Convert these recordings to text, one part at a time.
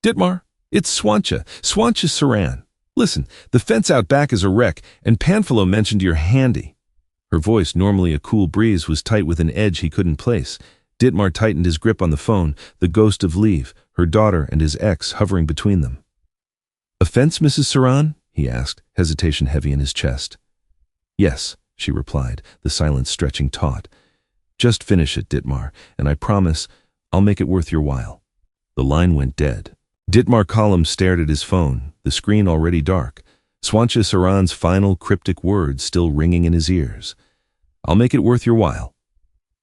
Ditmar, it's Swantje. Swantje Saran. Listen, the fence out back is a wreck, and Panfilo mentioned you're handy. Her voice, normally a cool breeze, was tight with an edge he couldn't place. Ditmar tightened his grip on the phone, the ghost of Liv, her daughter and his ex, hovering between them. "A fence, Mrs. Saran?" he asked, hesitation heavy in his chest. "Yes," she replied, the silence stretching taut. "Just finish it, Ditmar, and I promise I'll make it worth your while." The line went dead. Ditmar Column stared at his phone, the screen already dark. Swantje Saran's final cryptic words still ringing in his ears. "I'll make it worth your while."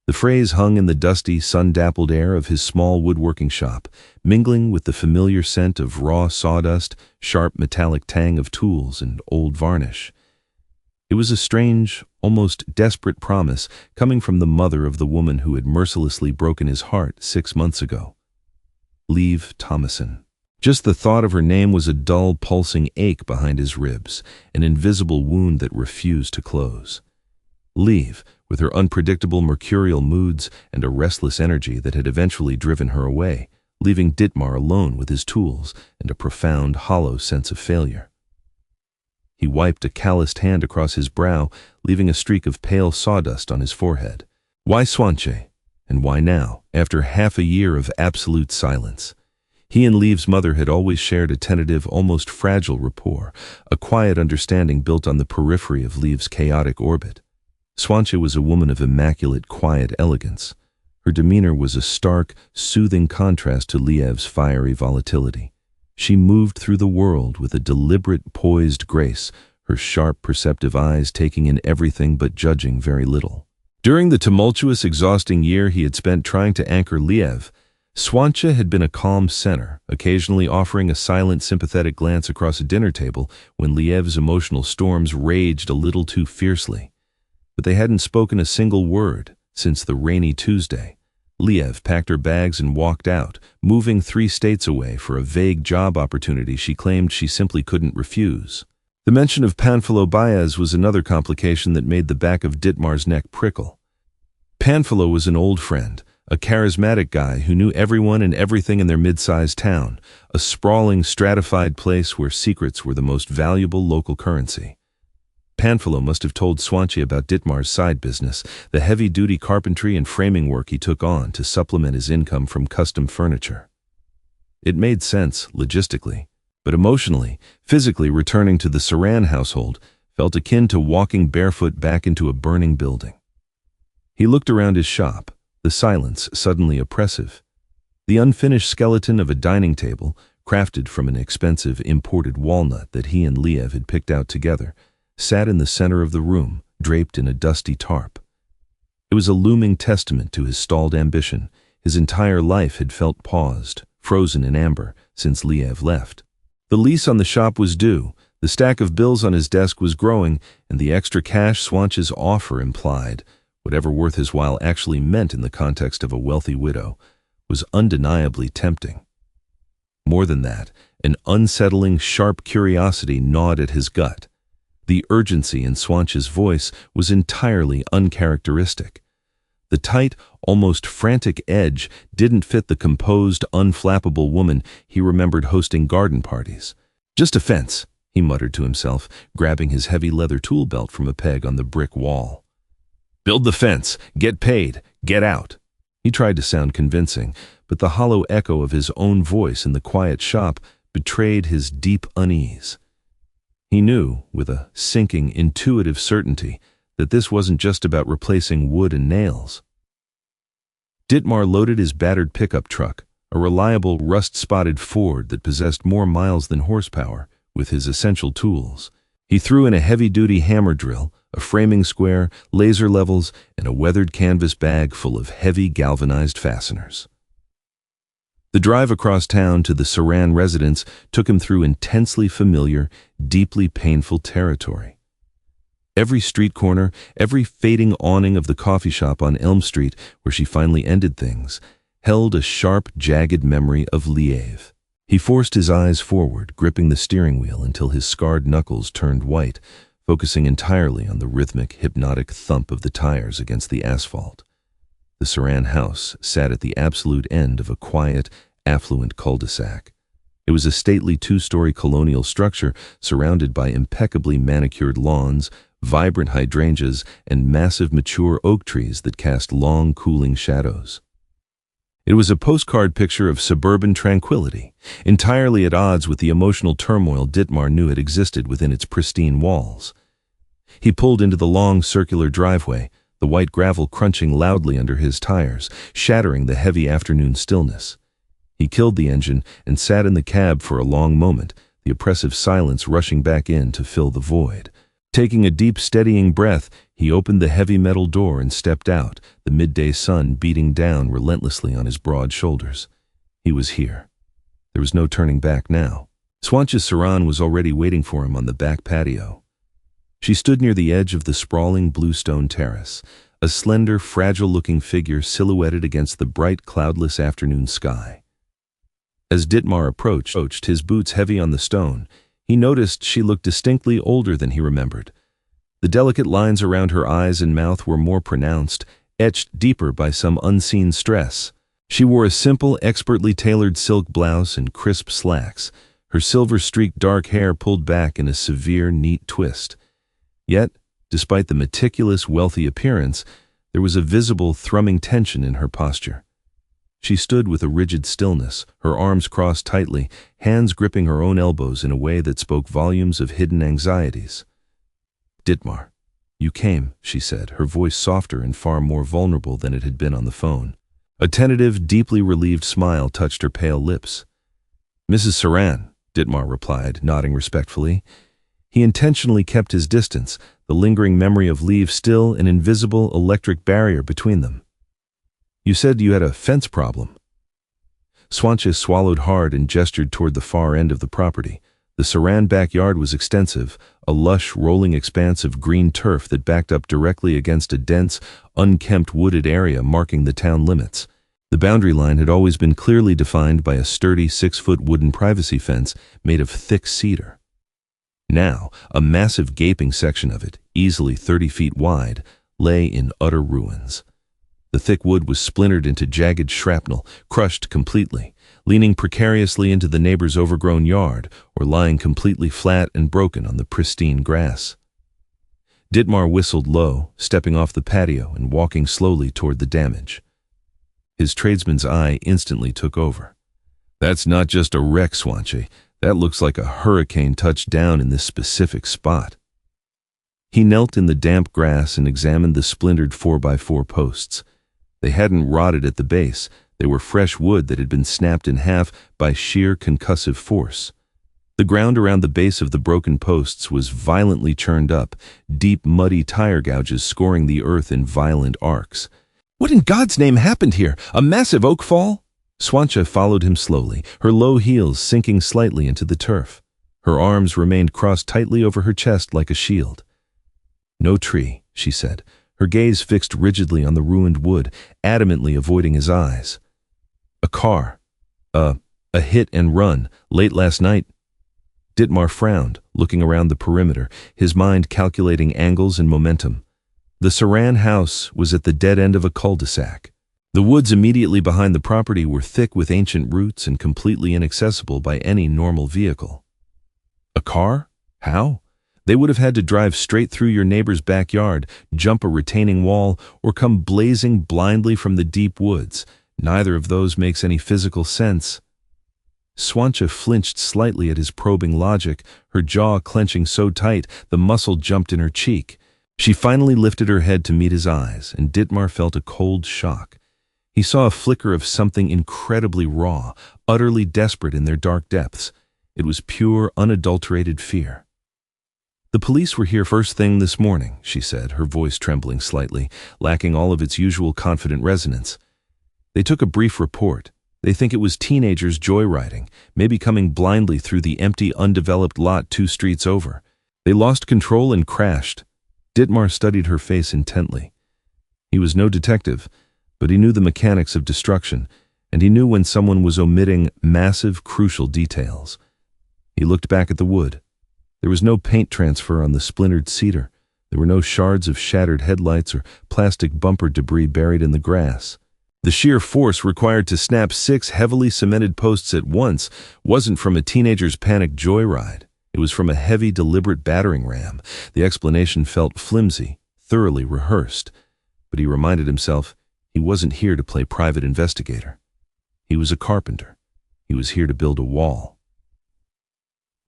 The phrase hung in the dusty, sun-dappled air of his small woodworking shop, mingling with the familiar scent of raw sawdust, sharp metallic tang of tools, and old varnish. It was a strange, almost desperate promise coming from the mother of the woman who had mercilessly broken his heart 6 months ago. Liv Thomason. Just the thought of her name was a dull, pulsing ache behind his ribs, an invisible wound that refused to close. Liv, with her unpredictable mercurial moods and a restless energy that had eventually driven her away, leaving Ditmar alone with his tools and a profound, hollow sense of failure. He wiped a calloused hand across his brow, leaving a streak of pale sawdust on his forehead. Why Swantje? And why now, after half a year of absolute silence? He and Liv's mother had always shared a tentative, almost fragile rapport, a quiet understanding built on the periphery of Liv's chaotic orbit. Swantje was a woman of immaculate, quiet elegance. Her demeanor was a stark, soothing contrast to Liev's fiery volatility. She moved through the world with a deliberate, poised grace, her sharp, perceptive eyes taking in everything but judging very little. During the tumultuous, exhausting year he had spent trying to anchor Liev, Swantje had been a calm center, occasionally offering a silent, sympathetic glance across a dinner table when Liev's emotional storms raged a little too fiercely. But they hadn't spoken a single word since the rainy Tuesday. Liev packed her bags and walked out, moving 3 states away for a vague job opportunity she claimed she simply couldn't refuse. The mention of Panfilo Baez was another complication that made the back of Ditmar's neck prickle. Panfilo was an old friend, a charismatic guy who knew everyone and everything in their mid-sized town, a sprawling, stratified place where secrets were the most valuable local currency. Panfilo must have told Swantje about Ditmar's side business, the heavy-duty carpentry and framing work he took on to supplement his income from custom furniture. It made sense, logistically, but emotionally, physically returning to the Saran household felt akin to walking barefoot back into a burning building. He looked around his shop, the silence suddenly oppressive. The unfinished skeleton of a dining table, crafted from an expensive imported walnut that he and Liev had picked out together, sat in the center of the room, draped in a dusty tarp. It was a looming testament to his stalled ambition. His entire life had felt paused, frozen in amber, since Liev left. The lease on the shop was due, the stack of bills on his desk was growing, and the extra cash Swantje's offer implied, whatever worth his while actually meant in the context of a wealthy widow, was undeniably tempting. More than that, an unsettling, sharp curiosity gnawed at his gut. The urgency in Swantje's voice was entirely uncharacteristic. The tight, almost frantic edge didn't fit the composed, unflappable woman he remembered hosting garden parties. "Just a fence," he muttered to himself, grabbing his heavy leather tool belt from a peg on the brick wall. "Build the fence, get paid, get out." He tried to sound convincing, but the hollow echo of his own voice in the quiet shop betrayed his deep unease. He knew, with a sinking, intuitive certainty, that this wasn't just about replacing wood and nails. Ditmar loaded his battered pickup truck, a reliable, rust-spotted Ford that possessed more miles than horsepower, with his essential tools. He threw in a heavy-duty hammer drill, a framing square, laser levels, and a weathered canvas bag full of heavy galvanized fasteners. The drive across town to the Saran residence took him through intensely familiar, deeply painful territory. Every street corner, every fading awning of the coffee shop on Elm Street, where she finally ended things, held a sharp, jagged memory of Liev. He forced his eyes forward, gripping the steering wheel until his scarred knuckles turned white, focusing entirely on the rhythmic, hypnotic thump of the tires against the asphalt. The Saran house sat at the absolute end of a quiet, affluent cul-de-sac. It was a stately two-story colonial structure surrounded by impeccably manicured lawns, vibrant hydrangeas, and massive mature oak trees that cast long, cooling shadows. It was a postcard picture of suburban tranquility, entirely at odds with the emotional turmoil Ditmar knew had existed within its pristine walls. He pulled into the long, circular driveway, the white gravel crunching loudly under his tires, shattering the heavy afternoon stillness. He killed the engine and sat in the cab for a long moment, the oppressive silence rushing back in to fill the void. Taking a deep, steadying breath, he opened the heavy metal door and stepped out, the midday sun beating down relentlessly on his broad shoulders. He was here. There was no turning back now. Swantje was already waiting for him on the back patio. She stood near the edge of the sprawling bluestone terrace, a slender, fragile-looking figure silhouetted against the bright, cloudless afternoon sky. As Ditmar approached, his boots heavy on the stone, he noticed she looked distinctly older than he remembered. The delicate lines around her eyes and mouth were more pronounced, etched deeper by some unseen stress. She wore a simple, expertly tailored silk blouse and crisp slacks, her silver-streaked dark hair pulled back in a severe, neat twist. Yet, despite the meticulous, wealthy appearance, there was a visible, thrumming tension in her posture. She stood with a rigid stillness, her arms crossed tightly, hands gripping her own elbows in a way that spoke volumes of hidden anxieties. "Ditmar, you came," she said, her voice softer and far more vulnerable than it had been on the phone. A tentative, deeply relieved smile touched her pale lips. "Mrs. Saran," Ditmar replied, nodding respectfully. He intentionally kept his distance, the lingering memory of Leave still an invisible electric barrier between them. "You said you had a fence problem." Swantje swallowed hard and gestured toward the far end of the property. The Saran backyard was extensive, a lush, rolling expanse of green turf that backed up directly against a dense, unkempt wooded area marking the town limits. The boundary line had always been clearly defined by a sturdy 6-foot wooden privacy fence made of thick cedar. Now, a massive gaping section of it, easily 30 feet wide, lay in utter ruins. The thick wood was splintered into jagged shrapnel, crushed completely, leaning precariously into the neighbor's overgrown yard or lying completely flat and broken on the pristine grass. Ditmar whistled low, stepping off the patio and walking slowly toward the damage. His tradesman's eye instantly took over. "That's not just a wreck, Swantje. That looks like a hurricane touched down in this specific spot." He knelt in the damp grass and examined the splintered 4x4 posts. They hadn't rotted at the base. They were fresh wood that had been snapped in half by sheer concussive force. The ground around the base of the broken posts was violently churned up, deep muddy tire gouges scoring the earth in violent arcs. "What in God's name happened here? A massive oak fall?" Swantje followed him slowly, her low heels sinking slightly into the turf. Her arms remained crossed tightly over her chest like a shield. "No tree," she said, her gaze fixed rigidly on the ruined wood, adamantly avoiding his eyes. "A car. A hit and run, late last night." Ditmar frowned, looking around the perimeter, his mind calculating angles and momentum. The Saran house was at the dead end of a cul-de-sac. The woods immediately behind the property were thick with ancient roots and completely inaccessible by any normal vehicle. A car? How? They would have had to drive straight through your neighbor's backyard, jump a retaining wall, or come blazing blindly from the deep woods. Neither of those makes any physical sense. Swantje flinched slightly at his probing logic, her jaw clenching so tight the muscle jumped in her cheek. She finally lifted her head to meet his eyes, and Ditmar felt a cold shock. He saw a flicker of something incredibly raw, utterly desperate in their dark depths. It was pure, unadulterated fear. "The police were here first thing this morning," she said, her voice trembling slightly, lacking all of its usual confident resonance. "They took a brief report. They think it was teenagers joyriding, maybe coming blindly through the empty, undeveloped lot 2 streets over. They lost control and crashed." Ditmar studied her face intently. He was no detective, but he knew the mechanics of destruction, and he knew when someone was omitting massive, crucial details. He looked back at the wood. There was no paint transfer on the splintered cedar. There were no shards of shattered headlights or plastic bumper debris buried in the grass. The sheer force required to snap 6 heavily cemented posts at once wasn't from a teenager's panicked joyride. It was from a heavy, deliberate battering ram. The explanation felt flimsy, thoroughly rehearsed. But he reminded himself he wasn't here to play private investigator. He was a carpenter. He was here to build a wall.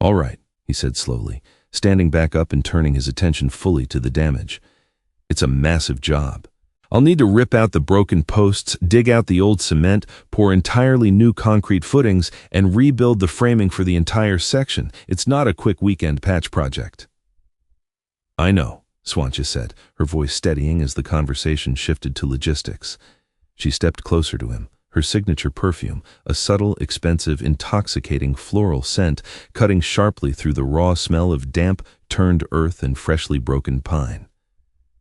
"All right," he said slowly, standing back up and turning his attention fully to the damage. "It's a massive job. I'll need to rip out the broken posts, dig out the old cement, pour entirely new concrete footings, and rebuild the framing for the entire section. It's not a quick weekend patch project." "I know," Swantje said, her voice steadying as the conversation shifted to logistics. She stepped closer to him, her signature perfume, a subtle, expensive, intoxicating floral scent, cutting sharply through the raw smell of damp, turned earth and freshly broken pine.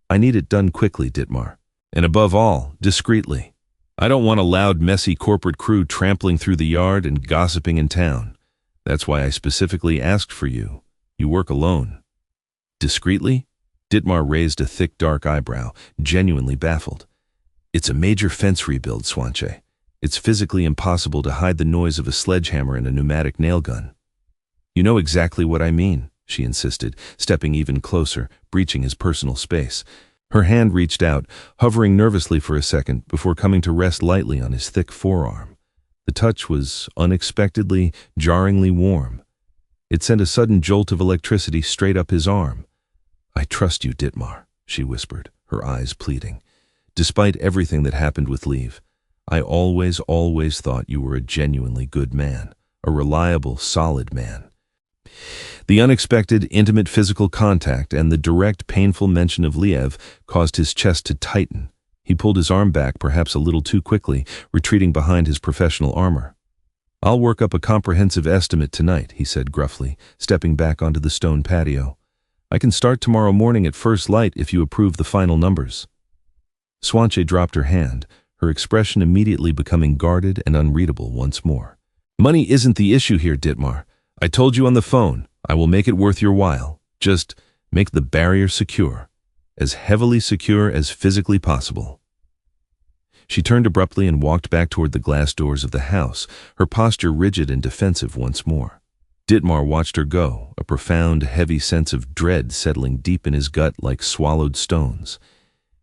"I need it done quickly, Ditmar. And above all, discreetly. I don't want a loud, messy corporate crew trampling through the yard and gossiping in town. That's why I specifically asked for you. You work alone." "Discreetly?" Ditmar raised a thick, dark eyebrow, genuinely baffled. "It's a major fence rebuild, Swantje. It's physically impossible to hide the noise of a sledgehammer and a pneumatic nail gun." "You know exactly what I mean," she insisted, stepping even closer, breaching his personal space. Her hand reached out, hovering nervously for a second before coming to rest lightly on his thick forearm. The touch was unexpectedly, jarringly warm. It sent a sudden jolt of electricity straight up his arm. "I trust you, Ditmar," she whispered, her eyes pleading. "Despite everything that happened with Leave, I always thought you were a genuinely good man, a reliable, solid man." The unexpected, intimate physical contact and the direct, painful mention of Liev caused his chest to tighten. He pulled his arm back perhaps a little too quickly, retreating behind his professional armor. "I'll work up a comprehensive estimate tonight," he said gruffly, stepping back onto the stone patio. "I can start tomorrow morning at first light if you approve the final numbers." Swantje dropped her hand, her expression immediately becoming guarded and unreadable once more. "Money isn't the issue here, Ditmar. I told you on the phone. I will make it worth your while. Just make the barrier secure, as heavily secure as physically possible." She turned abruptly and walked back toward the glass doors of the house, her posture rigid and defensive once more. Ditmar watched her go, a profound, heavy sense of dread settling deep in his gut like swallowed stones.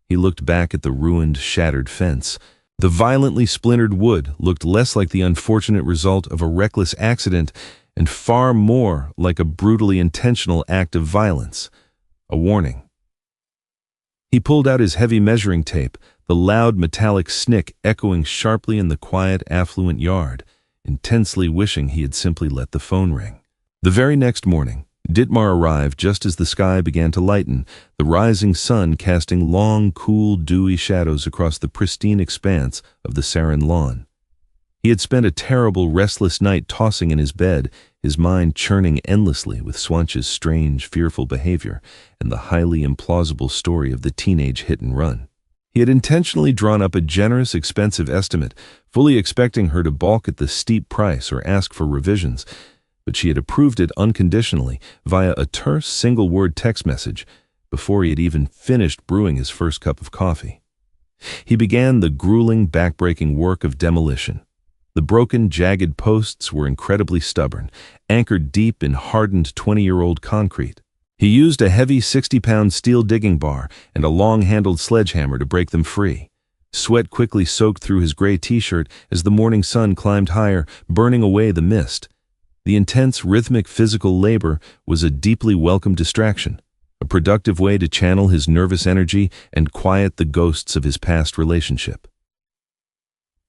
He looked back at the ruined, shattered fence. The violently splintered wood looked less like the unfortunate result of a reckless accident and far more like a brutally intentional act of violence, a warning. He pulled out his heavy measuring tape, the loud metallic snick echoing sharply in the quiet, affluent yard, intensely wishing he had simply let the phone ring. The very next morning, Ditmar arrived just as the sky began to lighten, the rising sun casting long, cool, dewy shadows across the pristine expanse of the Sarin lawn. He had spent a terrible, restless night tossing in his bed, his mind churning endlessly with Swantje's strange, fearful behavior and the highly implausible story of the teenage hit-and-run. He had intentionally drawn up a generous, expensive estimate, fully expecting her to balk at the steep price or ask for revisions, but she had approved it unconditionally via a terse, single-word text message before he had even finished brewing his first cup of coffee. He began the grueling, back-breaking work of demolition. The broken, jagged posts were incredibly stubborn, anchored deep in hardened 20-year-old concrete. He used a heavy 60-pound steel digging bar and a long-handled sledgehammer to break them free. Sweat quickly soaked through his gray t-shirt as the morning sun climbed higher, burning away the mist. The intense, rhythmic physical labor was a deeply welcome distraction, a productive way to channel his nervous energy and quiet the ghosts of his past relationship.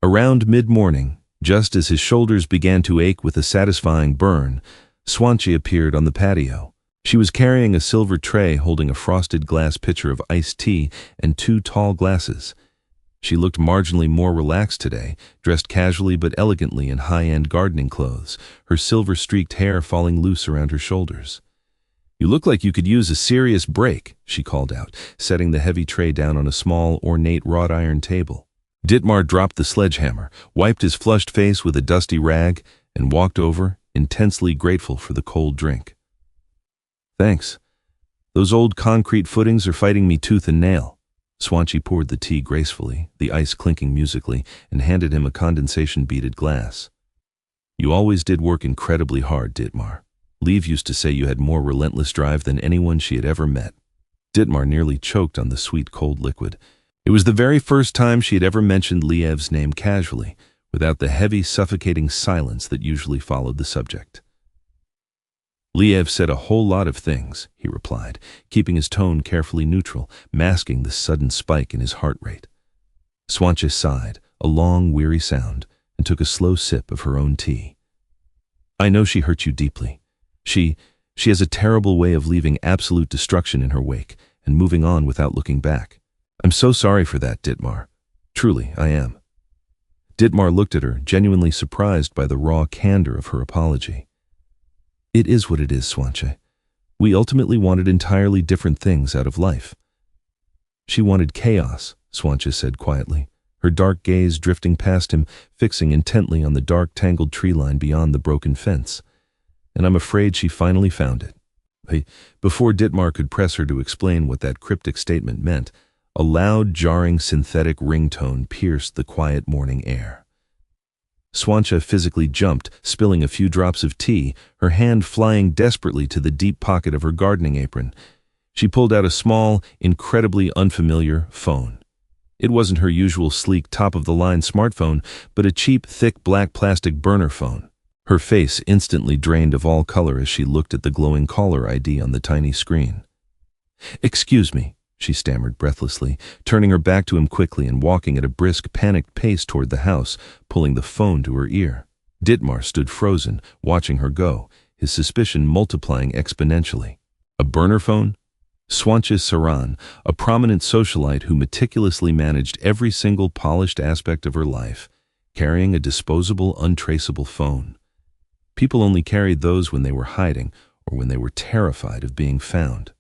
Around mid-morning, just as his shoulders began to ache with a satisfying burn, Swantje appeared on the patio. She was carrying a silver tray holding a frosted glass pitcher of iced tea and 2 tall glasses. She looked marginally more relaxed today, dressed casually but elegantly in high-end gardening clothes, her silver-streaked hair falling loose around her shoulders. "You look like you could use a serious break," she called out, setting the heavy tray down on a small, ornate wrought iron table. Ditmar dropped the sledgehammer, wiped his flushed face with a dusty rag, and walked over, intensely grateful for the cold drink. "Thanks. Those old concrete footings are fighting me tooth and nail." Swantje poured the tea gracefully, the ice clinking musically, and handed him a condensation-beaded glass. You always did work incredibly hard, Ditmar. Liev used to say you had more relentless drive than anyone she had ever met. Ditmar nearly choked on the sweet cold liquid. It was the very first time she had ever mentioned Liev's name casually, without the heavy, suffocating silence that usually followed the subject. Liev said a whole lot of things, he replied, keeping his tone carefully neutral, masking the sudden spike in his heart rate. Swantje sighed, a long, weary sound, and took a slow sip of her own tea. I know she hurt you deeply. She has a terrible way of leaving absolute destruction in her wake and moving on without looking back. I'm so sorry for that, Ditmar. Truly, I am. Ditmar looked at her, genuinely surprised by the raw candor of her apology. It is what it is, Swantje. We ultimately wanted entirely different things out of life. She wanted chaos, Swantje said quietly, her dark gaze drifting past him, fixing intently on the dark, tangled tree line beyond the broken fence. And I'm afraid she finally found it. Before Ditmar could press her to explain what that cryptic statement meant, a loud, jarring synthetic ringtone pierced the quiet morning air. Swantje physically jumped, spilling a few drops of tea, her hand flying desperately to the deep pocket of her gardening apron. She pulled out a small, incredibly unfamiliar phone. It wasn't her usual sleek, top-of-the-line smartphone, but a cheap, thick black plastic burner phone. Her face instantly drained of all color as she looked at the glowing caller ID on the tiny screen. "Excuse me," she stammered breathlessly, turning her back to him quickly and walking at a brisk, panicked pace toward the house, pulling the phone to her ear. Ditmar stood frozen, watching her go, his suspicion multiplying exponentially. A burner phone? Swantje Saran, a prominent socialite who meticulously managed every single polished aspect of her life, carrying a disposable, untraceable phone. People only carried those when they were hiding or when they were terrified of being found.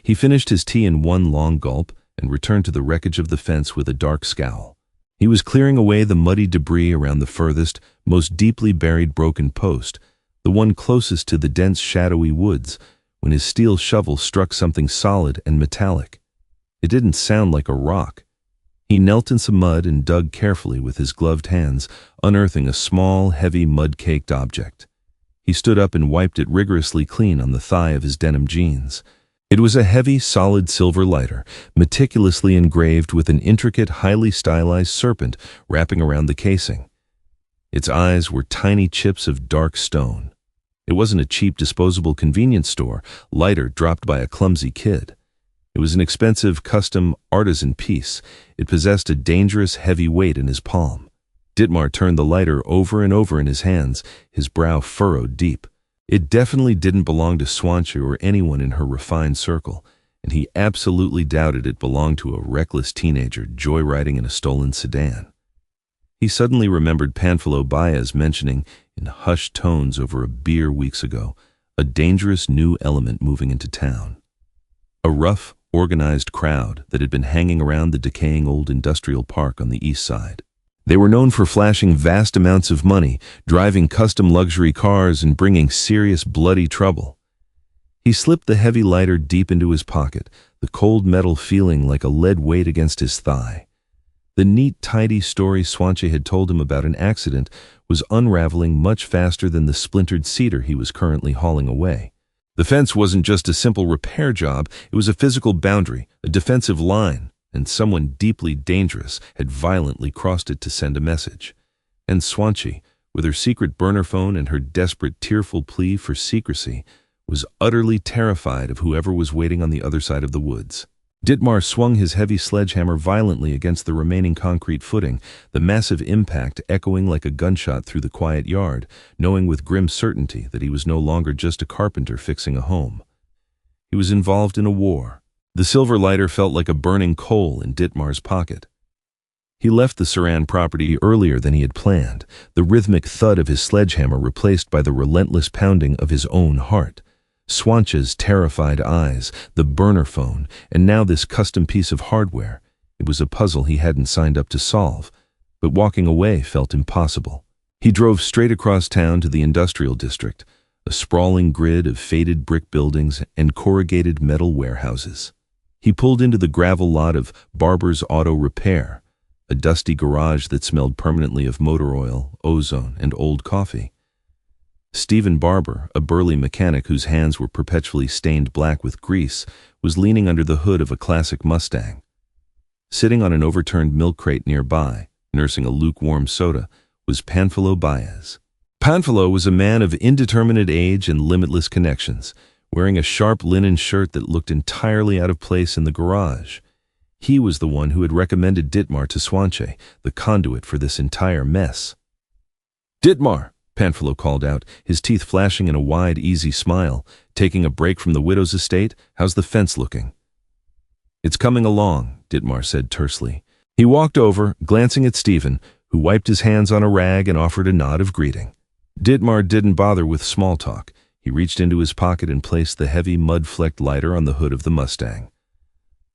He finished his tea in one long gulp and returned to the wreckage of the fence with a dark scowl. He was clearing away the muddy debris around the furthest, most deeply buried broken post, the one closest to the dense, shadowy woods, when his steel shovel struck something solid and metallic. It didn't sound like a rock. He knelt in some mud and dug carefully with his gloved hands, unearthing a small, heavy, mud-caked object. He stood up and wiped it rigorously clean on the thigh of his denim jeans. It was a heavy, solid silver lighter, meticulously engraved with an intricate, highly stylized serpent wrapping around the casing. Its eyes were tiny chips of dark stone. It wasn't a cheap, disposable convenience store lighter dropped by a clumsy kid. It was an expensive, custom, artisan piece. It possessed a dangerous, heavy weight in his palm. Ditmar turned the lighter over and over in his hands, his brow furrowed deep. It definitely didn't belong to Swantje or anyone in her refined circle, and he absolutely doubted it belonged to a reckless teenager joyriding in a stolen sedan. He suddenly remembered Panfilo Baez mentioning, in hushed tones over a beer weeks ago, a dangerous new element moving into town. A rough, organized crowd that had been hanging around the decaying old industrial park on the east side. They were known for flashing vast amounts of money, driving custom luxury cars, and bringing serious bloody trouble. He slipped the heavy lighter deep into his pocket, the cold metal feeling like a lead weight against his thigh. The neat, tidy story Swantje had told him about an accident was unraveling much faster than the splintered cedar he was currently hauling away. The fence wasn't just a simple repair job, it was a physical boundary, a defensive line. And someone deeply dangerous had violently crossed it to send a message. And Swantje, with her secret burner phone and her desperate, tearful plea for secrecy, was utterly terrified of whoever was waiting on the other side of the woods. Ditmar swung his heavy sledgehammer violently against the remaining concrete footing, the massive impact echoing like a gunshot through the quiet yard, knowing with grim certainty that he was no longer just a carpenter fixing a home. He was involved in a war. The silver lighter felt like a burning coal in Ditmar's pocket. He left the Saran property earlier than he had planned, the rhythmic thud of his sledgehammer replaced by the relentless pounding of his own heart. Swantje's terrified eyes, the burner phone, and now this custom piece of hardware. It was a puzzle he hadn't signed up to solve, but walking away felt impossible. He drove straight across town to the industrial district, a sprawling grid of faded brick buildings and corrugated metal warehouses. He pulled into the gravel lot of Barber's Auto Repair, a dusty garage that smelled permanently of motor oil, ozone, and old coffee. Stephen Barber, a burly mechanic whose hands were perpetually stained black with grease, was leaning under the hood of a classic Mustang. Sitting on an overturned milk crate nearby, nursing a lukewarm soda, was Panfilo Baez. Panfilo was a man of indeterminate age and limitless connections, wearing a sharp linen shirt that looked entirely out of place in the garage. He was the one who had recommended Ditmar to Swantje, the conduit for this entire mess. "Ditmar!" Panfilo called out, his teeth flashing in a wide, easy smile. "Taking a break from the widow's estate? How's the fence looking?" "It's coming along," Ditmar said tersely. He walked over, glancing at Stephen, who wiped his hands on a rag and offered a nod of greeting. Ditmar didn't bother with small talk. He reached into his pocket and placed the heavy, mud-flecked lighter on the hood of the Mustang.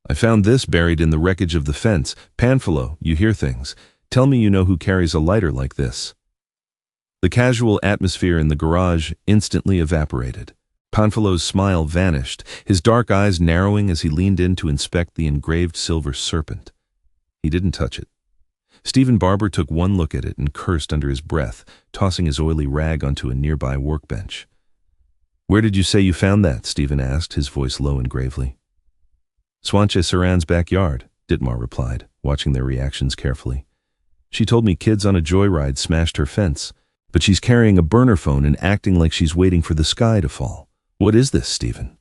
"I found this buried in the wreckage of the fence. Panfilo, you hear things. Tell me you know who carries a lighter like this." The casual atmosphere in the garage instantly evaporated. Panfilo's smile vanished, his dark eyes narrowing as he leaned in to inspect the engraved silver serpent. He didn't touch it. Stephen Barber took one look at it and cursed under his breath, tossing his oily rag onto a nearby workbench. "Where did you say you found that?" Stephen asked, his voice low and gravely. "Swantje Saran's backyard," Ditmar replied, watching their reactions carefully. "She told me kids on a joyride smashed her fence, but she's carrying a burner phone and acting like she's waiting for the sky to fall. What is this, Stephen?"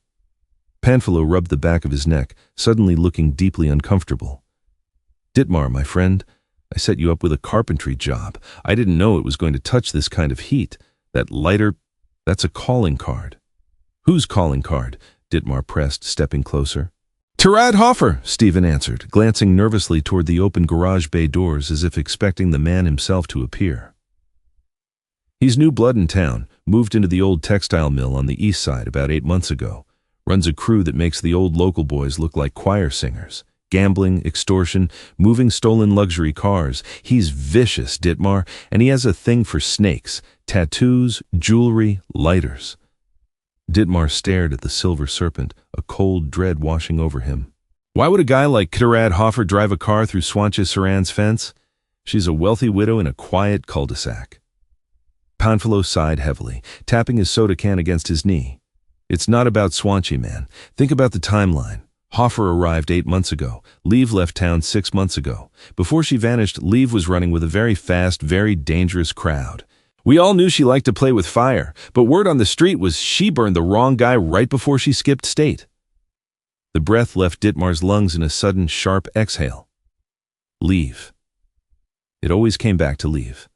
Panfilo rubbed the back of his neck, suddenly looking deeply uncomfortable. "Ditmar, my friend, I set you up with a carpentry job. I didn't know it was going to touch this kind of heat. That lighter, that's a calling card." "Whose calling card?" Ditmar pressed, stepping closer. "Terad Hofer," Stephen answered, glancing nervously toward the open garage bay doors as if expecting the man himself to appear. "He's new blood in town, moved into the old textile mill on the east side about 8 months ago. Runs a crew that makes the old local boys look like choir singers. Gambling, extortion, moving stolen luxury cars. He's vicious, Ditmar, and he has a thing for snakes, tattoos, jewelry, lighters." Ditmar stared at the silver serpent, a cold dread washing over him. "Why would a guy like Terad Hofer drive a car through Swantje Saran's fence? She's a wealthy widow in a quiet cul-de-sac." Panfilo sighed heavily, tapping his soda can against his knee. "It's not about Swantje, man. Think about the timeline. Hofer arrived 8 months ago. Leave left town 6 months ago. Before she vanished, Leave was running with a very fast, very dangerous crowd. We all knew she liked to play with fire, but word on the street was she burned the wrong guy right before she skipped state." The breath left Ditmar's lungs in a sudden, sharp exhale. Leave. It always came back to Leave.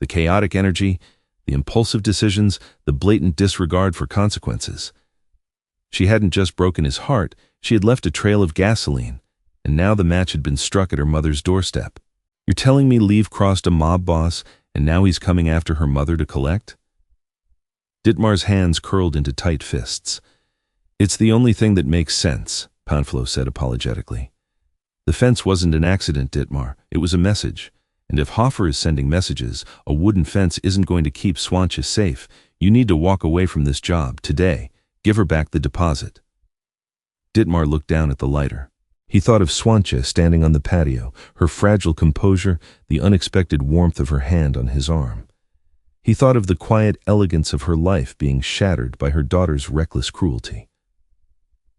The chaotic energy, the impulsive decisions, the blatant disregard for consequences. She hadn't just broken his heart, she had left a trail of gasoline, and now the match had been struck at her mother's doorstep. "You're telling me Leave crossed a mob boss, and now he's coming after her mother to collect?" Ditmar's hands curled into tight fists. "It's the only thing that makes sense," Panfilo said apologetically. "The fence wasn't an accident, Ditmar. It was a message. And if Hofer is sending messages, a wooden fence isn't going to keep Swantje safe. You need to walk away from this job, today. Give her back the deposit." Ditmar looked down at the lighter. He thought of Swantje standing on the patio, her fragile composure, the unexpected warmth of her hand on his arm. He thought of the quiet elegance of her life being shattered by her daughter's reckless cruelty.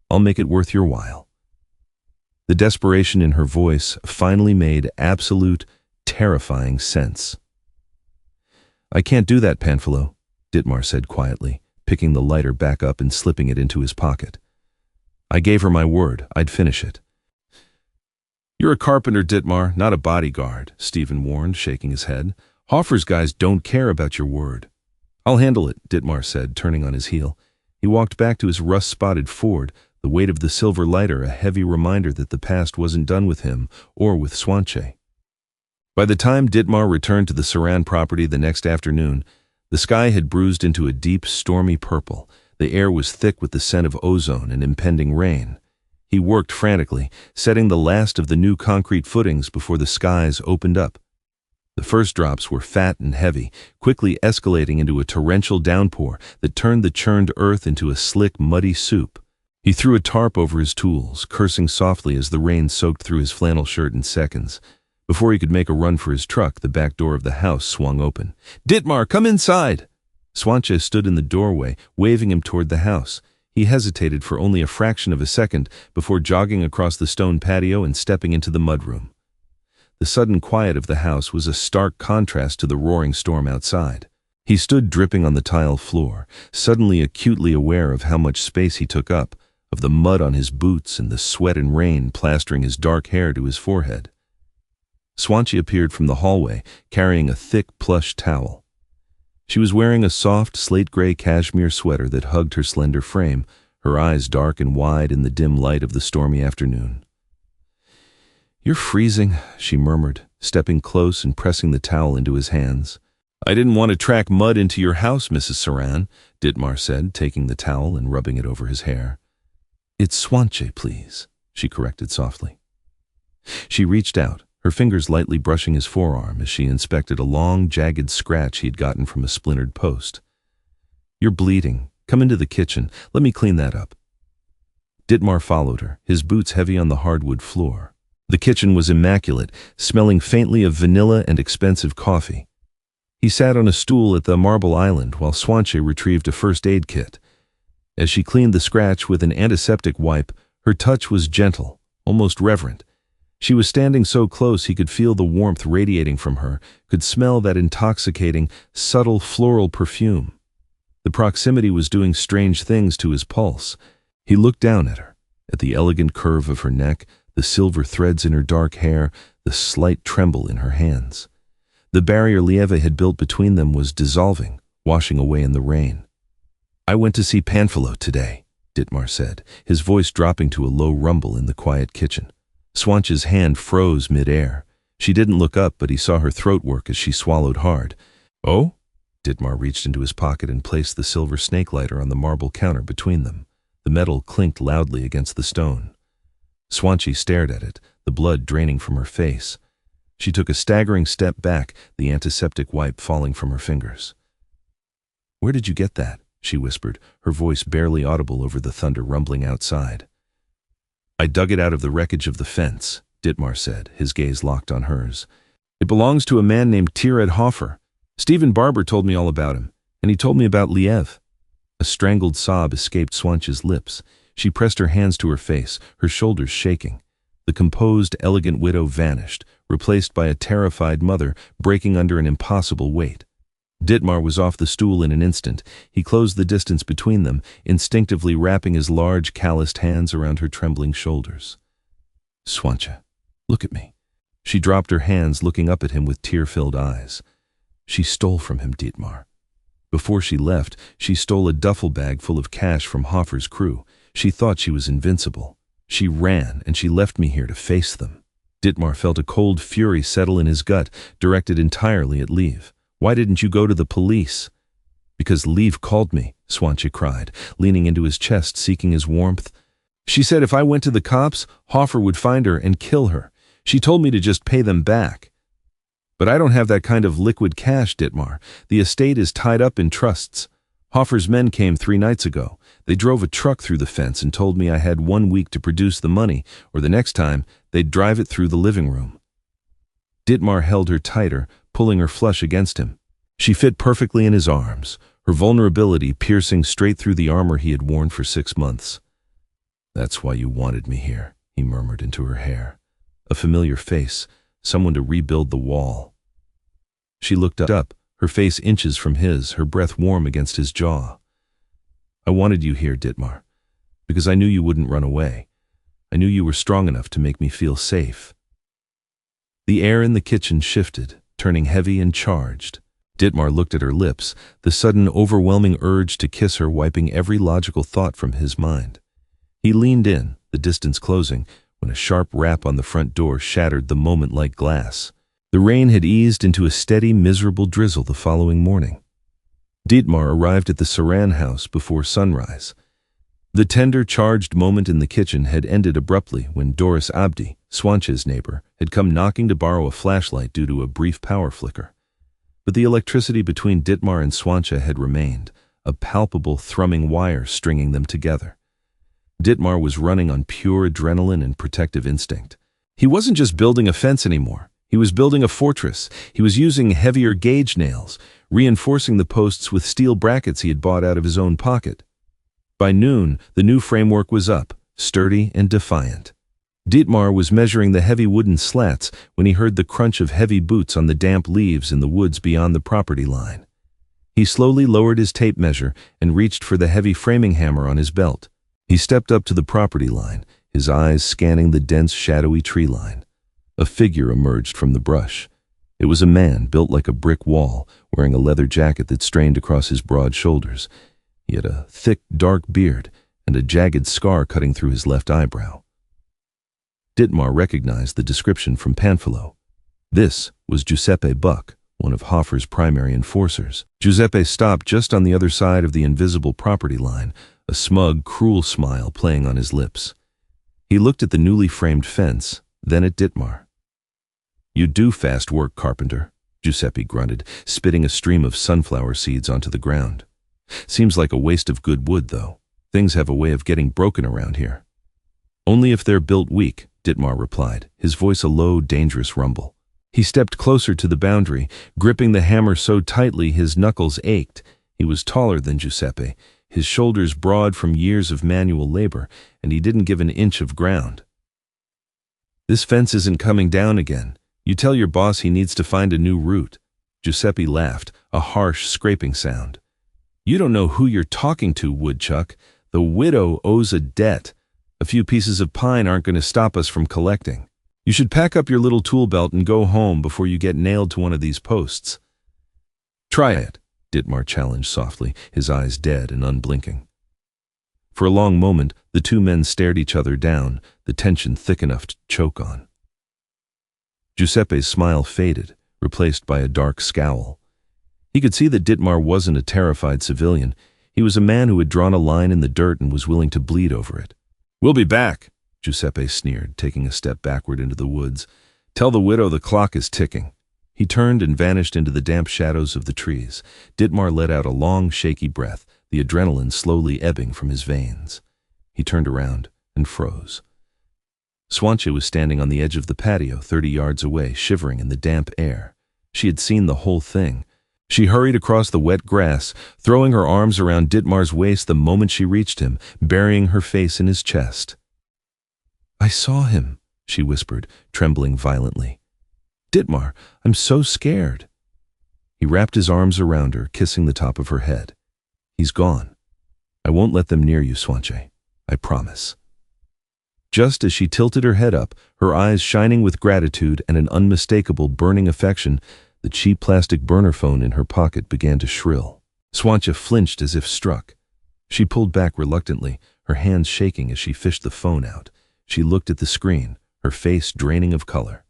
"I'll make it worth your while." The desperation in her voice finally made absolute, terrifying sense. "I can't do that, Panfilo," Ditmar said quietly, picking the lighter back up and slipping it into his pocket. "I gave her my word, I'd finish it." "You're a carpenter, Ditmar, not a bodyguard," Stephen warned, shaking his head. "Hofer's guys don't care about your word." "I'll handle it," Ditmar said, turning on his heel. He walked back to his rust-spotted Ford, the weight of the silver lighter a heavy reminder that the past wasn't done with him or with Swantje. By the time Ditmar returned to the Saran property the next afternoon, the sky had bruised into a deep, stormy purple. The air was thick with the scent of ozone and impending rain. He worked frantically, setting the last of the new concrete footings before the skies opened up. The first drops were fat and heavy, quickly escalating into a torrential downpour that turned the churned earth into a slick, muddy soup. He threw a tarp over his tools, cursing softly as the rain soaked through his flannel shirt in seconds. Before he could make a run for his truck, the back door of the house swung open. "Ditmar, come inside!" Swantje stood in the doorway, waving him toward the house. He hesitated for only a fraction of a second before jogging across the stone patio and stepping into the mudroom. The sudden quiet of the house was a stark contrast to the roaring storm outside. He stood dripping on the tile floor, suddenly acutely aware of how much space he took up, of the mud on his boots and the sweat and rain plastering his dark hair to his forehead. Swantje appeared from the hallway, carrying a thick plush towel. She was wearing a soft, slate-gray cashmere sweater that hugged her slender frame, her eyes dark and wide in the dim light of the stormy afternoon. "You're freezing," she murmured, stepping close and pressing the towel into his hands. "I didn't want to track mud into your house, Mrs. Saran," Ditmar said, taking the towel and rubbing it over his hair. "It's Swantje, please," she corrected softly. She reached out, her fingers lightly brushing his forearm as she inspected a long, jagged scratch he'd gotten from a splintered post. "You're bleeding. Come into the kitchen. Let me clean that up." Ditmar followed her, his boots heavy on the hardwood floor. The kitchen was immaculate, smelling faintly of vanilla and expensive coffee. He sat on a stool at the marble island while Swantje retrieved a first aid kit. As she cleaned the scratch with an antiseptic wipe, her touch was gentle, almost reverent. She was standing so close he could feel the warmth radiating from her, could smell that intoxicating, subtle floral perfume. The proximity was doing strange things to his pulse. He looked down at her, at the elegant curve of her neck, the silver threads in her dark hair, the slight tremble in her hands. The barrier Lieve had built between them was dissolving, washing away in the rain. "I went to see Panfilo today," Ditmar said, his voice dropping to a low rumble in the quiet kitchen. Swantje's hand froze mid-air. She didn't look up, but he saw her throat work as she swallowed hard. "Oh?" Ditmar reached into his pocket and placed the silver snake lighter on the marble counter between them. The metal clinked loudly against the stone. Swantje stared at it, the blood draining from her face. She took a staggering step back, the antiseptic wipe falling from her fingers. "Where did you get that?" she whispered, her voice barely audible over the thunder rumbling outside. "I dug it out of the wreckage of the fence," Ditmar said, his gaze locked on hers. "It belongs to a man named Tiered Hofer. Stephen Barber told me all about him, and he told me about Lieve." A strangled sob escaped Swantje's lips. She pressed her hands to her face, her shoulders shaking. The composed, elegant widow vanished, replaced by a terrified mother breaking under an impossible weight. Ditmar was off the stool in an instant. He closed the distance between them, instinctively wrapping his large, calloused hands around her trembling shoulders. "Swantje, look at me." She dropped her hands, looking up at him with tear-filled eyes. She stole from him, Ditmar. Before she left, she stole a duffel bag full of cash from Hofer's crew. She thought she was invincible. She ran, and she left me here to face them. Ditmar felt a cold fury settle in his gut, directed entirely at Lieve. "Why didn't you go to the police?" "Because Lieve called me," Swantje cried, leaning into his chest, seeking his warmth. "She said if I went to the cops, Hofer would find her and kill her. She told me to just pay them back." "But I don't have that kind of liquid cash, Ditmar. The estate is tied up in trusts. Hofer's men came 3 nights ago. They drove a truck through the fence and told me I had 1 week to produce the money, or the next time, they'd drive it through the living room." Ditmar held her tighter, pulling her flush against him. She fit perfectly in his arms, her vulnerability piercing straight through the armor he had worn for 6 months. "That's why you wanted me here," he murmured into her hair. A familiar face, someone to rebuild the wall. She looked up, her face inches from his, her breath warm against his jaw. "I wanted you here, Ditmar, because I knew you wouldn't run away. I knew you were strong enough to make me feel safe." The air in the kitchen shifted, turning heavy and charged. Ditmar looked at her lips, the sudden overwhelming urge to kiss her wiping every logical thought from his mind. He leaned in, the distance closing, when a sharp rap on the front door shattered the moment like glass. The rain had eased into a steady, miserable drizzle the following morning. Ditmar arrived at the Saran house before sunrise. The tender, charged moment in the kitchen had ended abruptly when Doris Abdi, Swantje's neighbor, had come knocking to borrow a flashlight due to a brief power flicker. But the electricity between Ditmar and Swantje had remained, a palpable, thrumming wire stringing them together. Ditmar was running on pure adrenaline and protective instinct. He wasn't just building a fence anymore. He was building a fortress. He was using heavier gauge nails, reinforcing the posts with steel brackets he had bought out of his own pocket. By noon, the new framework was up, sturdy and defiant. Ditmar was measuring the heavy wooden slats when he heard the crunch of heavy boots on the damp leaves in the woods beyond the property line. He slowly lowered his tape measure and reached for the heavy framing hammer on his belt. He stepped up to the property line, his eyes scanning the dense, shadowy tree line. A figure emerged from the brush. It was a man built like a brick wall, wearing a leather jacket that strained across his broad shoulders. He had a thick, dark beard and a jagged scar cutting through his left eyebrow. Ditmar recognized the description from Panfilo. This was Giuseppe Buck, one of Hoffer's primary enforcers. Giuseppe stopped just on the other side of the invisible property line, a smug, cruel smile playing on his lips. He looked at the newly framed fence, then at Ditmar. "You do fast work, carpenter," Giuseppe grunted, spitting a stream of sunflower seeds onto the ground. "Seems like a waste of good wood, though. Things have a way of getting broken around here." "Only if they're built weak," Ditmar replied, his voice a low, dangerous rumble. He stepped closer to the boundary, gripping the hammer so tightly his knuckles ached. He was taller than Giuseppe, his shoulders broad from years of manual labor, and he didn't give an inch of ground. "This fence isn't coming down again. You tell your boss he needs to find a new route." Giuseppe laughed, a harsh, scraping sound. "You don't know who you're talking to, woodchuck. The widow owes a debt. A few pieces of pine aren't going to stop us from collecting. You should pack up your little tool belt and go home before you get nailed to one of these posts." "Try it," Ditmar challenged softly, his eyes dead and unblinking. For a long moment, the two men stared each other down, the tension thick enough to choke on. Giuseppe's smile faded, replaced by a dark scowl. He could see that Ditmar wasn't a terrified civilian. He was a man who had drawn a line in the dirt and was willing to bleed over it. "We'll be back," Giuseppe sneered, taking a step backward into the woods. "Tell the widow the clock is ticking." He turned and vanished into the damp shadows of the trees. Ditmar let out a long, shaky breath, the adrenaline slowly ebbing from his veins. He turned around and froze. Swantje was standing on the edge of the patio 30 yards away, shivering in the damp air. She had seen the whole thing. She hurried across the wet grass, throwing her arms around Ditmar's waist the moment she reached him, burying her face in his chest. "I saw him," she whispered, trembling violently. "Ditmar, I'm so scared." He wrapped his arms around her, kissing the top of her head. "He's gone. I won't let them near you, Swantje. I promise." Just as she tilted her head up, her eyes shining with gratitude and an unmistakable burning affection, the cheap plastic burner phone in her pocket began to shrill. Swantje flinched as if struck. She pulled back reluctantly, her hands shaking as she fished the phone out. She looked at the screen, her face draining of color.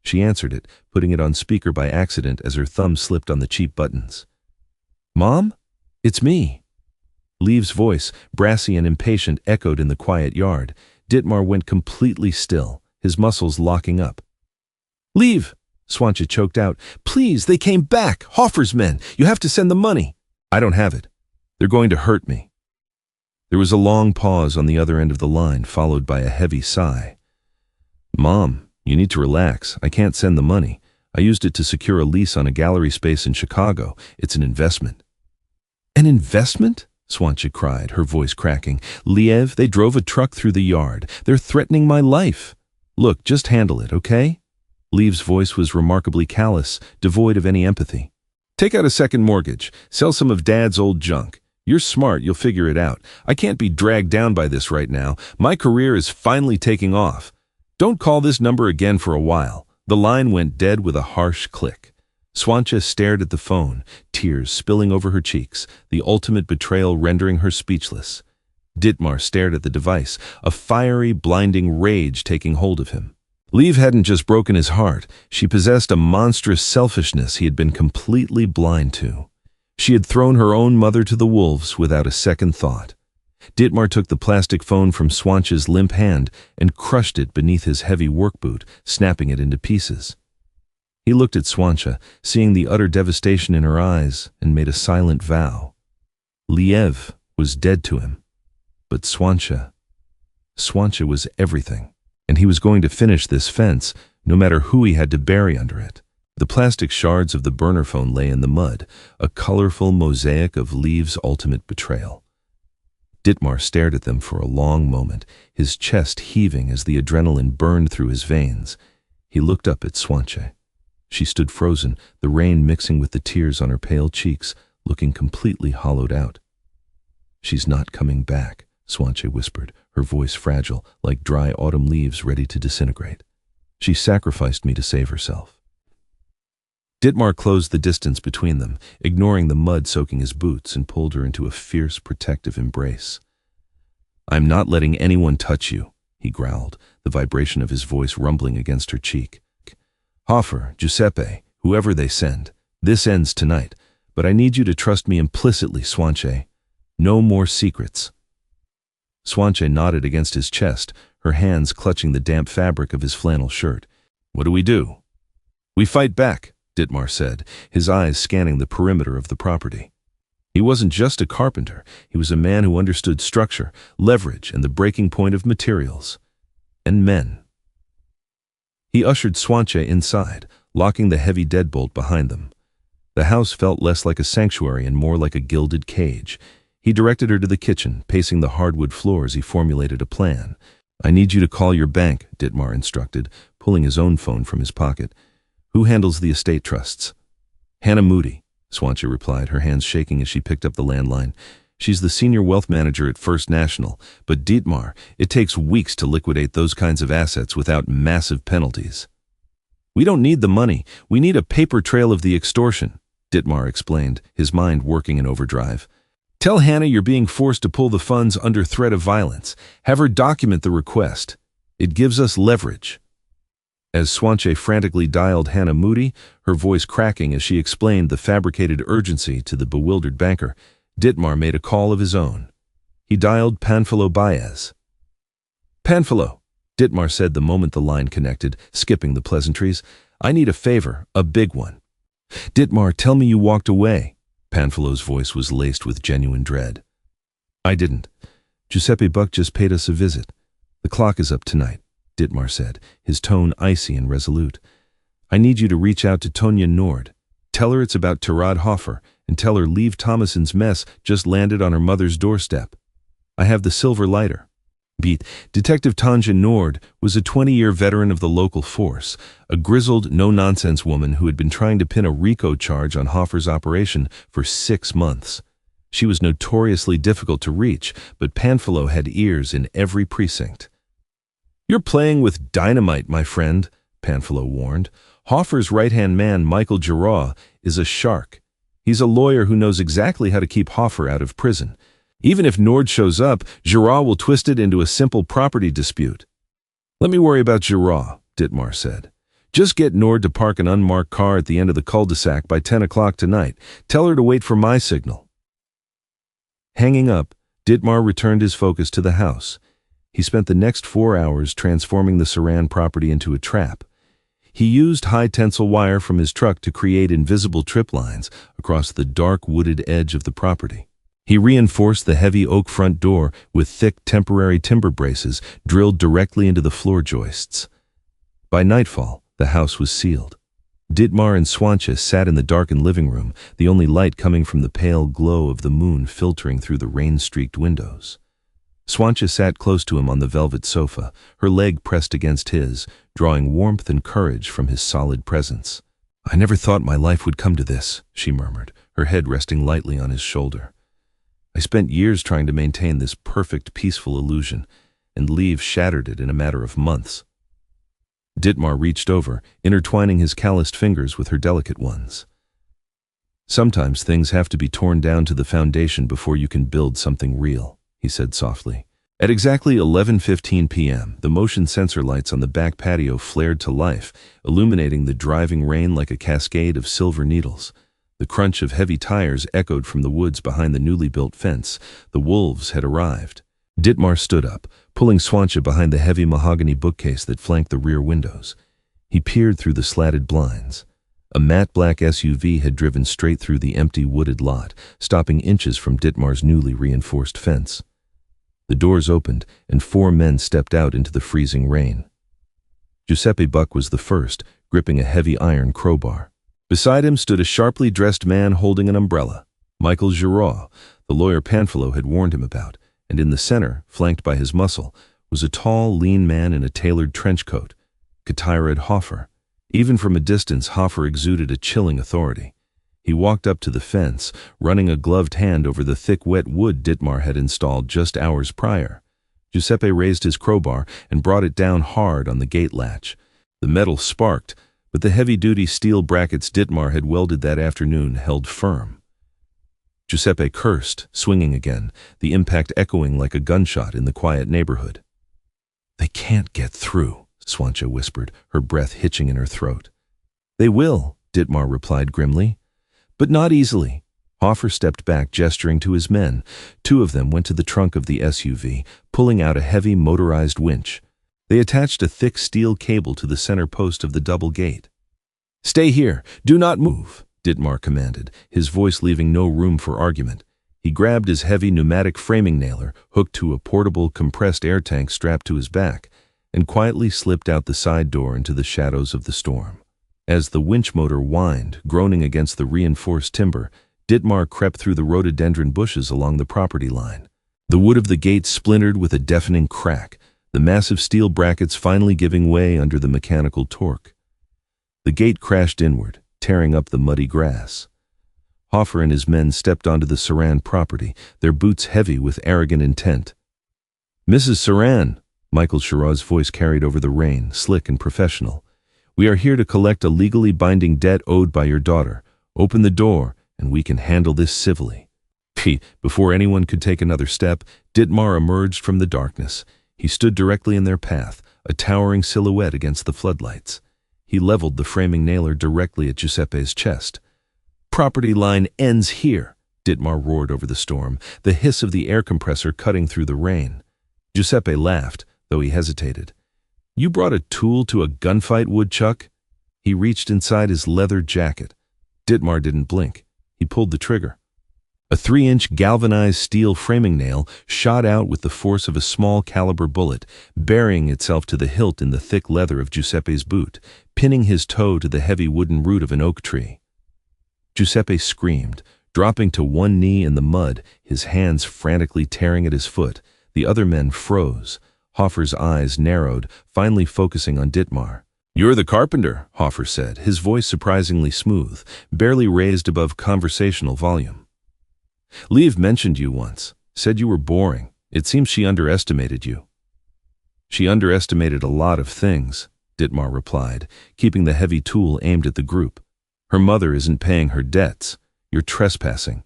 She answered it, putting it on speaker by accident as her thumb slipped on the cheap buttons. "Mom? It's me." Leave's voice, brassy and impatient, echoed in the quiet yard. Ditmar went completely still, his muscles locking up. "Leave," Swantje choked out. "Please, they came back. Hoffer's men. You have to send the money." "I don't have it. They're going to hurt me." There was a long pause on the other end of the line, followed by a heavy sigh. "Mom, you need to relax. I can't send the money. I used it to secure a lease on a gallery space in Chicago. It's an investment." "An investment?" Swantje cried, her voice cracking. "Liev, they drove a truck through the yard. They're threatening my life. Look, just handle it, okay?" Liev's voice was remarkably callous, devoid of any empathy. "Take out a second mortgage. Sell some of Dad's old junk. You're smart, you'll figure it out. I can't be dragged down by this right now. My career is finally taking off. Don't call this number again for a while." The line went dead with a harsh click. Swantje stared at the phone, tears spilling over her cheeks, the ultimate betrayal rendering her speechless. Ditmar stared at the device, a fiery, blinding rage taking hold of him. Liev hadn't just broken his heart, she possessed a monstrous selfishness he had been completely blind to. She had thrown her own mother to the wolves without a second thought. Ditmar took the plastic phone from Swantje's limp hand and crushed it beneath his heavy work boot, snapping it into pieces. He looked at Swantje, seeing the utter devastation in her eyes, and made a silent vow. Liev was dead to him, but Swantje Swantje was everything, and he was going to finish this fence, no matter who he had to bury under it. The plastic shards of the burner phone lay in the mud, a colorful mosaic of Leave's ultimate betrayal. Ditmar stared at them for a long moment, his chest heaving as the adrenaline burned through his veins. He looked up at Swantje. She stood frozen, the rain mixing with the tears on her pale cheeks, looking completely hollowed out. "She's not coming back," Swantje whispered, her voice fragile, like dry autumn leaves ready to disintegrate. "She sacrificed me to save herself." Ditmar closed the distance between them, ignoring the mud soaking his boots, and pulled her into a fierce, protective embrace. "I'm not letting anyone touch you," he growled, the vibration of his voice rumbling against her cheek. "Hofer, Giuseppe, whoever they send, this ends tonight, but I need you to trust me implicitly, Swantje. No more secrets." Swantje nodded against his chest, her hands clutching the damp fabric of his flannel shirt. "What do we do?" "We fight back," Ditmar said, his eyes scanning the perimeter of the property. He wasn't just a carpenter, he was a man who understood structure, leverage, and the breaking point of materials. And men. He ushered Swantje inside, locking the heavy deadbolt behind them. The house felt less like a sanctuary and more like a gilded cage. He directed her to the kitchen, pacing the hardwood floor as he formulated a plan. "I need you to call your bank," Ditmar instructed, pulling his own phone from his pocket. "Who handles the estate trusts?" "Hannah Moody," Swantje replied, her hands shaking as she picked up the landline. "She's the senior wealth manager at First National, but Ditmar, it takes weeks to liquidate those kinds of assets without massive penalties." "We don't need the money, we need a paper trail of the extortion," Ditmar explained, his mind working in overdrive. "Tell Hannah you're being forced to pull the funds under threat of violence. Have her document the request. It gives us leverage." As Swantje frantically dialed Hannah Moody, her voice cracking as she explained the fabricated urgency to the bewildered banker, Ditmar made a call of his own. He dialed Panfilo Baez. "Panfilo," Ditmar said the moment the line connected, skipping the pleasantries. "I need a favor, a big one." "Ditmar, tell me you walked away." Panfilo's voice was laced with genuine dread. "I didn't. Giuseppe Buck just paid us a visit. The clock is up tonight," Ditmar said, his tone icy and resolute. "I need you to reach out to Tonya Nord. Tell her it's about Tirad Hofer, and tell her Leave Thomason's mess just landed on her mother's doorstep. I have the silver lighter." Detective Tonya Nord was a 20-year veteran of the local force, a grizzled, no-nonsense woman who had been trying to pin a RICO charge on Hofer's operation for 6 months. She was notoriously difficult to reach, but Panfilo had ears in every precinct. "You're playing with dynamite, my friend," Panfilo warned. "Hofer's right-hand man, Michael Giroux, is a shark. He's a lawyer who knows exactly how to keep Hofer out of prison. Even if Nord shows up, Giroux will twist it into a simple property dispute." "Let me worry about Giroux," Ditmar said. "Just get Nord to park an unmarked car at the end of the cul-de-sac by 10 o'clock tonight. Tell her to wait for my signal." Hanging up, Ditmar returned his focus to the house. He spent the next 4 hours transforming the Saran property into a trap. He used high-tensile wire from his truck to create invisible trip lines across the dark wooded edge of the property. He reinforced the heavy oak front door with thick temporary timber braces drilled directly into the floor joists. By nightfall, the house was sealed. Ditmar and Swantje sat in the darkened living room, the only light coming from the pale glow of the moon filtering through the rain-streaked windows. Swantje sat close to him on the velvet sofa, her leg pressed against his, drawing warmth and courage from his solid presence. "I never thought my life would come to this," she murmured, her head resting lightly on his shoulder. "I spent years trying to maintain this perfect, peaceful illusion, and Leave shattered it in a matter of months." Ditmar reached over, intertwining his calloused fingers with her delicate ones. "Sometimes things have to be torn down to the foundation before you can build something real," he said softly. At exactly 11:15 p.m., the motion sensor lights on the back patio flared to life, illuminating the driving rain like a cascade of silver needles. The crunch of heavy tires echoed from the woods behind the newly built fence. The wolves had arrived. Ditmar stood up, pulling Swantje behind the heavy mahogany bookcase that flanked the rear windows. He peered through the slatted blinds. A matte black SUV had driven straight through the empty wooded lot, stopping inches from Ditmar's newly reinforced fence. The doors opened, and 4 men stepped out into the freezing rain. Giuseppe Buck was the first, gripping a heavy iron crowbar. Beside him stood a sharply dressed man holding an umbrella. Michael Giraud, the lawyer Panfilo had warned him about, and in the center, flanked by his muscle, was a tall, lean man in a tailored trench coat, Katirad Hofer. Even from a distance, Hofer exuded a chilling authority. He walked up to the fence, running a gloved hand over the thick, wet wood Ditmar had installed just hours prior. Giuseppe raised his crowbar and brought it down hard on the gate latch. The metal sparked, but the heavy-duty steel brackets Ditmar had welded that afternoon held firm. Giuseppe cursed, swinging again, the impact echoing like a gunshot in the quiet neighborhood. "They can't get through," Swantje whispered, her breath hitching in her throat. "They will," Ditmar replied grimly. "But not easily." Hofer stepped back, gesturing to his men. 2 of them went to the trunk of the SUV, pulling out a heavy motorized winch. They attached a thick steel cable to the center post of the double gate. "Stay here. Do not move," Ditmar commanded, his voice leaving no room for argument. He grabbed his heavy pneumatic framing nailer, hooked to a portable compressed air tank strapped to his back, and quietly slipped out the side door into the shadows of the storm. As the winch motor whined, groaning against the reinforced timber, Ditmar crept through the rhododendron bushes along the property line. The wood of the gate splintered with a deafening crack, the massive steel brackets finally giving way under the mechanical torque. The gate crashed inward, tearing up the muddy grass. Hofer and his men stepped onto the Saran property, their boots heavy with arrogant intent. "Mrs. Saran," Michael Giraud's voice carried over the rain, slick and professional. "We are here to collect a legally binding debt owed by your daughter. Open the door, and we can handle this civilly." Before anyone could take another step, Ditmar emerged from the darkness. He stood directly in their path, a towering silhouette against the floodlights. He leveled the framing nailer directly at Giuseppe's chest. "Property line ends here," Ditmar roared over the storm, the hiss of the air compressor cutting through the rain. Giuseppe laughed, though he hesitated. "You brought a tool to a gunfight, woodchuck?" He reached inside his leather jacket. Ditmar didn't blink. He pulled the trigger. A 3-inch galvanized steel framing nail shot out with the force of a small caliber bullet, burying itself to the hilt in the thick leather of Giuseppe's boot, pinning his toe to the heavy wooden root of an oak tree. Giuseppe screamed, dropping to one knee in the mud, his hands frantically tearing at his foot. The other men froze. Hofer's eyes narrowed, finally focusing on Ditmar. "You're the carpenter," Hofer said, his voice surprisingly smooth, barely raised above conversational volume. "Liev mentioned you once, said you were boring. It seems she underestimated you." "She underestimated a lot of things," Ditmar replied, keeping the heavy tool aimed at the group. "Her mother isn't paying her debts. You're trespassing.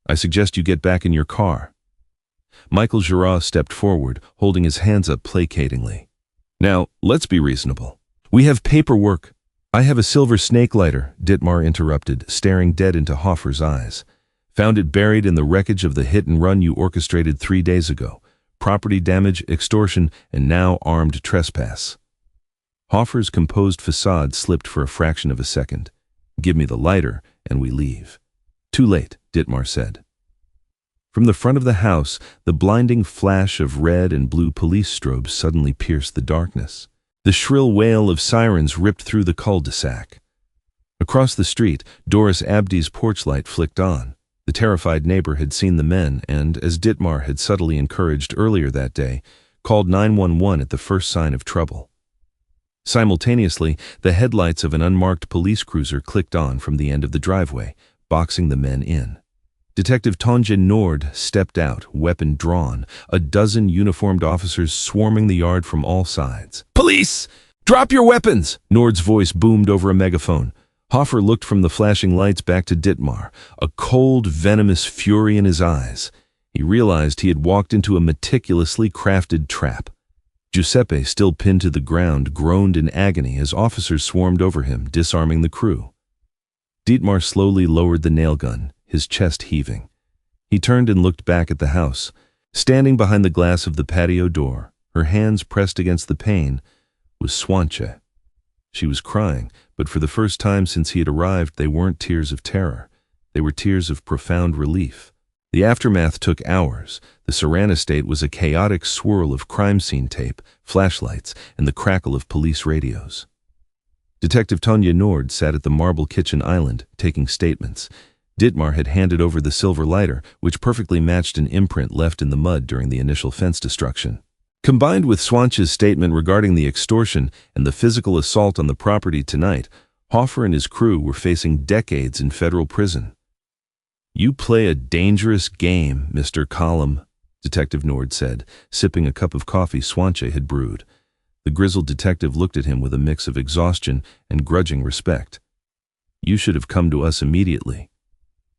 I suggest you get back in your car." Michael Giraud stepped forward, holding his hands up placatingly. "Now, let's be reasonable. We have paperwork." "I have a silver snake lighter," Ditmar interrupted, staring dead into Hofer's eyes. "Found it buried in the wreckage of the hit-and-run you orchestrated 3 days ago. Property damage, extortion, and now armed trespass." Hofer's composed facade slipped for a fraction of a second. "Give me the lighter, and we leave." "Too late," Ditmar said. From the front of the house, the blinding flash of red and blue police strobes suddenly pierced the darkness. The shrill wail of sirens ripped through the cul-de-sac. Across the street, Doris Abdi's porch light flicked on. The terrified neighbor had seen the men and, as Ditmar had subtly encouraged earlier that day, called 911 at the first sign of trouble. Simultaneously, the headlights of an unmarked police cruiser clicked on from the end of the driveway, boxing the men in. Detective Tonje Nord stepped out, weapon drawn, a dozen uniformed officers swarming the yard from all sides. "Police! Drop your weapons!" Nord's voice boomed over a megaphone. Hofer looked from the flashing lights back to Ditmar, a cold, venomous fury in his eyes. He realized he had walked into a meticulously crafted trap. Giuseppe, still pinned to the ground, groaned in agony as officers swarmed over him, disarming the crew. Ditmar slowly lowered the nail gun, his chest heaving. He turned and looked back at the house. Standing behind the glass of the patio door, her hands pressed against the pane, was Swantje. She was crying, but for the first time since he had arrived, they weren't tears of terror. They were tears of profound relief. The aftermath took hours. The Saran estate was a chaotic swirl of crime scene tape, flashlights, and the crackle of police radios. Detective Tonja Nord sat at the marble kitchen island, taking statements. Ditmar had handed over the silver lighter, which perfectly matched an imprint left in the mud during the initial fence destruction. Combined with Swantje's statement regarding the extortion and the physical assault on the property tonight, Hoffer and his crew were facing decades in federal prison. "You play a dangerous game, Mr. Column," Detective Nord said, sipping a cup of coffee Swantje had brewed. The grizzled detective looked at him with a mix of exhaustion and grudging respect. "You should have come to us immediately."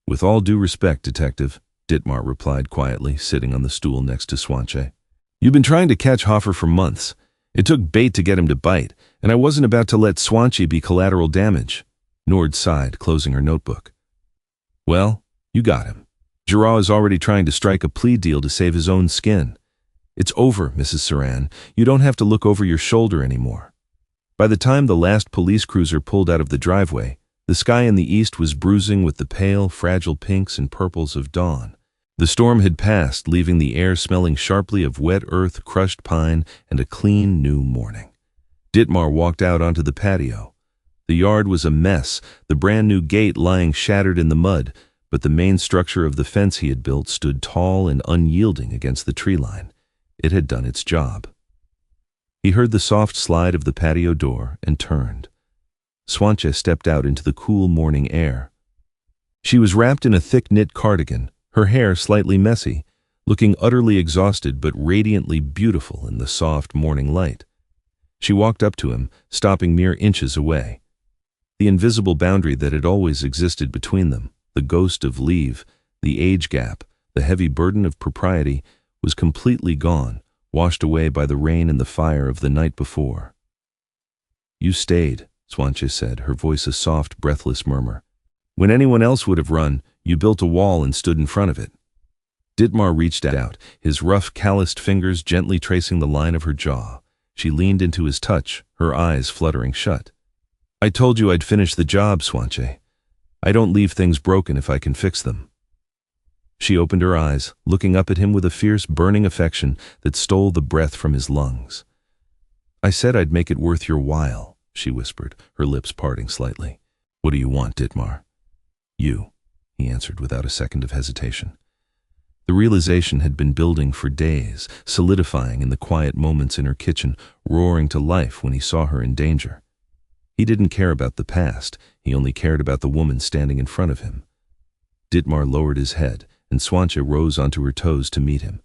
"With all due respect, Detective," Ditmar replied quietly, sitting on the stool next to Swantje. "You've been trying to catch Hoffer for months. It took bait to get him to bite, and I wasn't about to let Swantje be collateral damage." Nord sighed, closing her notebook. "Well, you got him. Giraud is already trying to strike a plea deal to save his own skin. It's over, Mrs. Saran. You don't have to look over your shoulder anymore." By the time the last police cruiser pulled out of the driveway, the sky in the east was bruising with the pale, fragile pinks and purples of dawn. The storm had passed, leaving the air smelling sharply of wet earth, crushed pine, and a clean, new morning. Ditmar walked out onto the patio. The yard was a mess, the brand-new gate lying shattered in the mud, but the main structure of the fence he had built stood tall and unyielding against the tree line. It had done its job. He heard the soft slide of the patio door and turned. Swantje stepped out into the cool morning air. She was wrapped in a thick knit cardigan, her hair slightly messy, looking utterly exhausted but radiantly beautiful in the soft morning light. She walked up to him, stopping mere inches away. The invisible boundary that had always existed between them, the ghost of leave, the age gap, the heavy burden of propriety, was completely gone, washed away by the rain and the fire of the night before. "You stayed," Swantje said, her voice a soft, breathless murmur. "When anyone else would have run, you built a wall and stood in front of it." Ditmar reached out, his rough, calloused fingers gently tracing the line of her jaw. She leaned into his touch, her eyes fluttering shut. "I told you I'd finish the job, Swantje. I don't leave things broken if I can fix them." She opened her eyes, looking up at him with a fierce, burning affection that stole the breath from his lungs. "I said I'd make it worth your while," she whispered, her lips parting slightly. "What do you want, Ditmar?" "You," he answered without a second of hesitation. The realization had been building for days, solidifying in the quiet moments in her kitchen, roaring to life when he saw her in danger. He didn't care about the past, he only cared about the woman standing in front of him. Ditmar lowered his head, and Swantje rose onto her toes to meet him.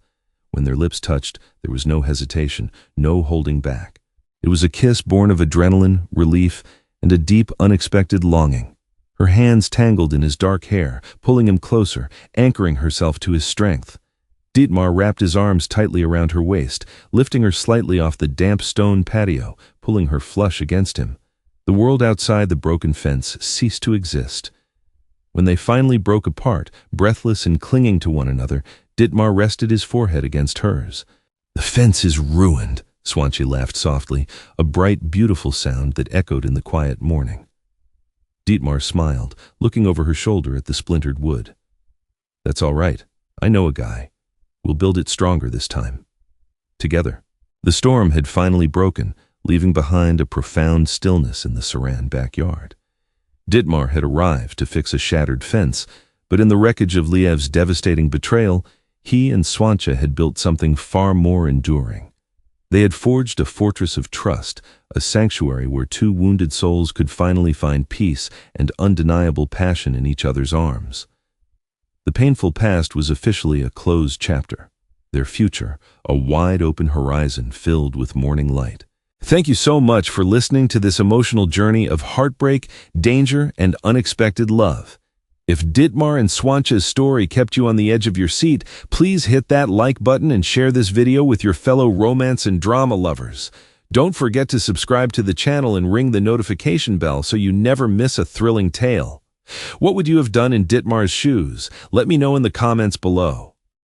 When their lips touched, there was no hesitation, no holding back. It was a kiss born of adrenaline, relief, and a deep, unexpected longing. Her hands tangled in his dark hair, pulling him closer, anchoring herself to his strength. Ditmar wrapped his arms tightly around her waist, lifting her slightly off the damp stone patio, pulling her flush against him. The world outside the broken fence ceased to exist. When they finally broke apart, breathless and clinging to one another, Ditmar rested his forehead against hers. "The fence is ruined," Swantje laughed softly, a bright, beautiful sound that echoed in the quiet morning. Ditmar smiled, looking over her shoulder at the splintered wood. "That's all right. I know a guy. We'll build it stronger this time. Together." The storm had finally broken, leaving behind a profound stillness in the Saran backyard. Ditmar had arrived to fix a shattered fence, but in the wreckage of Liev's devastating betrayal, he and Swantje had built something far more enduring. They had forged a fortress of trust, a sanctuary where two wounded souls could finally find peace and undeniable passion in each other's arms. The painful past was officially a closed chapter. Their future, a wide-open horizon filled with morning light. Thank you so much for listening to this emotional journey of heartbreak, danger, and unexpected love. If Ditmar and Swantje's story kept you on the edge of your seat, please hit that like button and share this video with your fellow romance and drama lovers. Don't forget to subscribe to the channel and ring the notification bell so you never miss a thrilling tale. What would you have done in Ditmar's shoes? Let me know in the comments below.